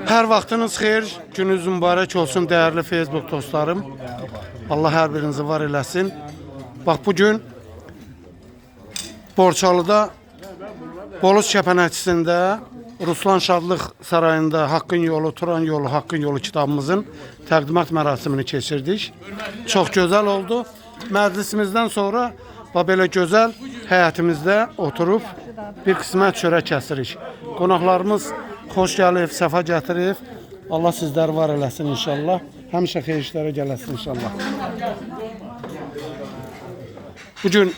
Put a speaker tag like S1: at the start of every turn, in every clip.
S1: Hər vaxtınız xeyir, gününüz mübarək olsun değerli Facebook dostlarım. Allah hər birinizi var eləsin. Bax bugün Borçalıda Boluz Kəpənəkçisində Ruslan Şadlıq Sarayında Haqqın Yolu, Turan Yolu, Haqqın Yolu kitabımızın təqdimat mərasimini keçirdik. Çox gözəl oldu. Məclisimizdən sonra belə gözəl həyətimizdə oturub bir qismət çörək kəsirik. Qonaqlarımız xoş gəlib, səfa gətirib. Allah sizləri var eləsin inşallah. Həmişə xeyir işlərə gələsin inşallah. Bugün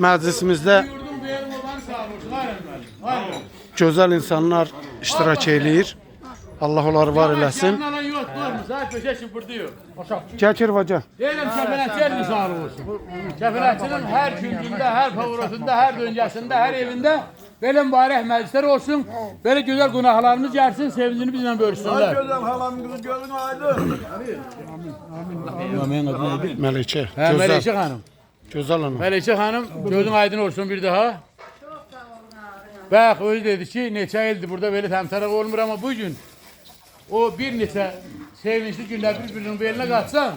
S1: məclisimizdə gözəl insanlar iştirak eləyir. Allah onları var eləsin. Gətir vaca.
S2: Deyirəm kəpənəkçilər misalı olsun. Kəpənəkçinin hər kündündə, hər favorasında, hər döngəsində, hər evində belə mübarək məclislər olsun. Belə gözəl qonaqlarımız gəlsin, sevincini bizlə bölüşsünlər.
S3: Gözəl halamızın gözünü aydın.
S2: Amin. Amin.
S1: Məlikə.
S2: Hə, Məlikə xanım.
S1: Gözəl hanım.
S2: Məlikə xanım, gözün aydın olsun bir daha. Bax, özü dedi ki, neçə ildir burada belə təmtəraq olmur, amma bugün o bir neçə sevinçli günlər bir-birinin belinə qatsan,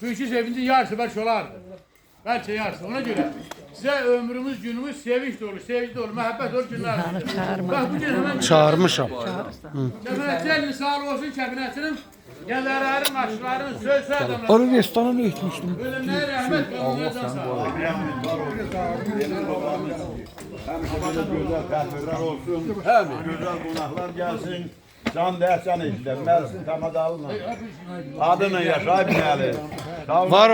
S2: bugünkü sevincin yarısı bəlkə olardı. Bəlkə yarısı. Ona görə sizə ömrümüz, günümüz sevinç dolu, sevgi dolu, məhəbbət dolu günlər. Bax, bugün həmən
S1: Çağırmışam.
S2: kəpənəkçilər misalı olsun, kəpənəkçinin gələlərin, aşıların, söz adamları.
S1: Onu restana ne etmiştim?
S2: Ölümlərə rəhmət və onlardan sağ olun.
S3: Həmişə belə gözəl tədbirlər olsun. Gözəl qonaqlar gəlsin. Can dəhsən işlər. Mərsin Tamadalına. Adını yaşay bilməli.
S1: Var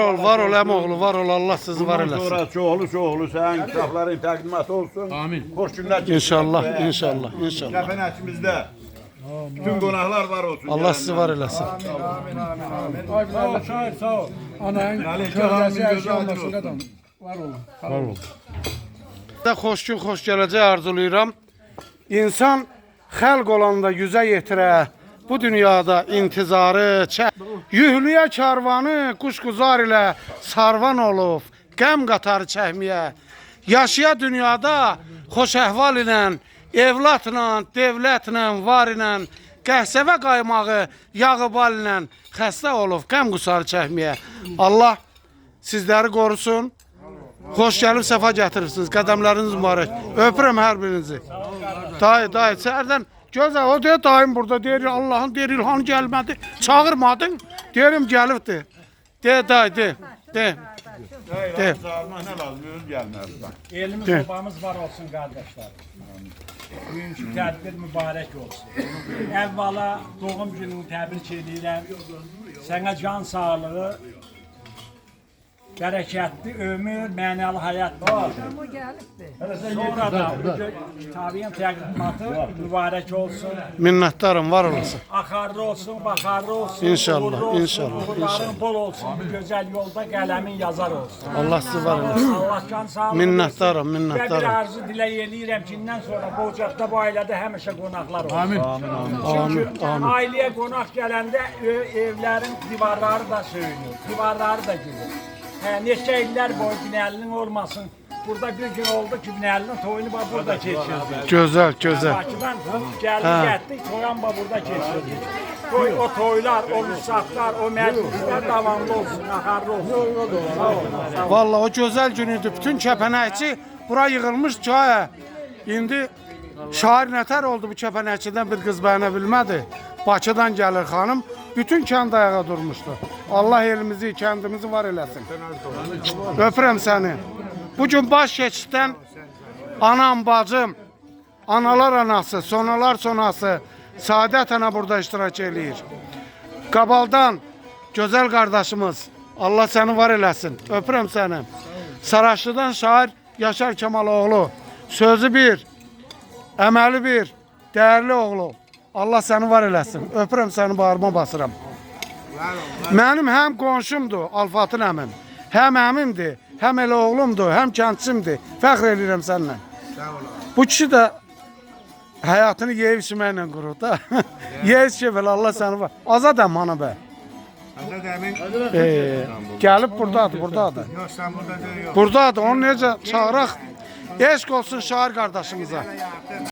S1: ol əmoğlu, var ol. Allah sizi var eləsin.
S3: Sonra çoğlu sənin kitabların təqdimatı olsun.
S2: Amin.
S3: Xoş günlər keçsin.
S1: İnşallah, inşallah, inşallah.
S3: Kəpənəkçimizdə bütün qonaqlar var olsun.
S1: Allah sizi var eləsin.
S4: Sağ ol. Anayın kölgəsi hər şey olmasın qadam. Var olun.
S1: Xoş gün, xoş gələcək arzulayıram. İnsan xəlq olanda yüzə yetirə, bu dünyada intizarı çək. Yühlüyə karvanı quşquzar ilə sarvan olub, qəm qatarı çəkməyə. Yaşaya dünyada xoş əhval ilə, evlatla, devlətlə, var ilə, qəhsəvə qaymağı, yağı bal ilə xəstə olub, qəm qusarı çəkməyə. Allah sizləri qorusun. Xoş gəlib səfa gətirirsiniz. Qədəmləriniz mübarək. Öpürəm hər birinizi. Dayı, sərdən gözəl. O deyir dayım burada. Deyir Allah'ın deyir İlhan gəlmədi. Çağırmadın. Deyirim gəlibdi. De dayı, de.
S3: Çağırmaq nə lazım? Öz gəlməz.
S4: Elimiz obamız var olsun kardeşler. Bugünkü tədbir mübarək olsun. Əvvəla doğum gününü təbrik edirəm. Sənə can sağlığı, bərəkətli ömür, mənəli həyat dilərim. Sonra da kitabın təqdimatı mübarək olsun.
S1: Minnətdarım, var olasın.
S4: Axarlı olsun, baxarlı olsun.
S1: İnşallah,
S4: uğurlu olsun,
S1: inşallah,
S4: uğurların bol olsun. Bu gözəl yolda qələmin yazar olsun.
S1: Allah sizi var eləsin.
S4: Allah can sağlığı.
S1: Minnətdarım,
S4: Və bir
S1: minnətdarım.
S4: arzu dilə eləyirəm ki, indən sonra bu ocaqda, bu ailədə həmişə qonaqlar olsun.
S2: Amin.
S4: Çünki ailəyə qonaq gələndə evlərin divarları da söyünür, divarları da gülür. Neçə illər boyu Binəlinin olmasın. Burada bir gün oldu ki, Binəlinin toyunu burada keçirdik.
S1: Gözəl.
S4: Bakıdan gəldik, getdik, toyan burada keçirdik. O toylar, o müsaflar, o məclislər davamlı olsun, axarlı olsun. Sağ olun.
S1: Vallahi o gözəl günüdür. Bütün kəpənəkçi bura yığılmış çaya. İndi şair nətər oldu bu kəpənəkçidən bir qız bəyənə bilmədi. Bakıdan gəlir xanım. Bütün kənd ayağa durmuşdu. Allah elimizi, kəndimizi var eləsin. Öpürəm səni. Bugün baş keçiddən anam, bacım, analar anası, sonalar sonası Saadət ana burada iştirak eləyir. Qabaldan gözəl qardaşımız, Allah səni var eləsin. Öpürəm səni. Saraçlıdan şair Yaşar Kemaloğlu. Sözü bir, əməli bir, dəyərli oğlu. Allah səni var eləsin. Öpürəm səni, bağırma basıram. Mənim həm qonşumdur Alfatın əmim. Həm əmimdir, həm elə oğlumdur, həm kəndçimdir. Fəxr edirəm səninlə. Bu kişi də həyatını yeyib içməklə qurur da. Yeyib içməklə Allah səni var. Azad əmanı bə. Gəlib buradadır.
S3: Yox, sən burada deyil.
S1: Buradadır. Onu necə çağıraq? Eşq olsun şair qardaşımıza.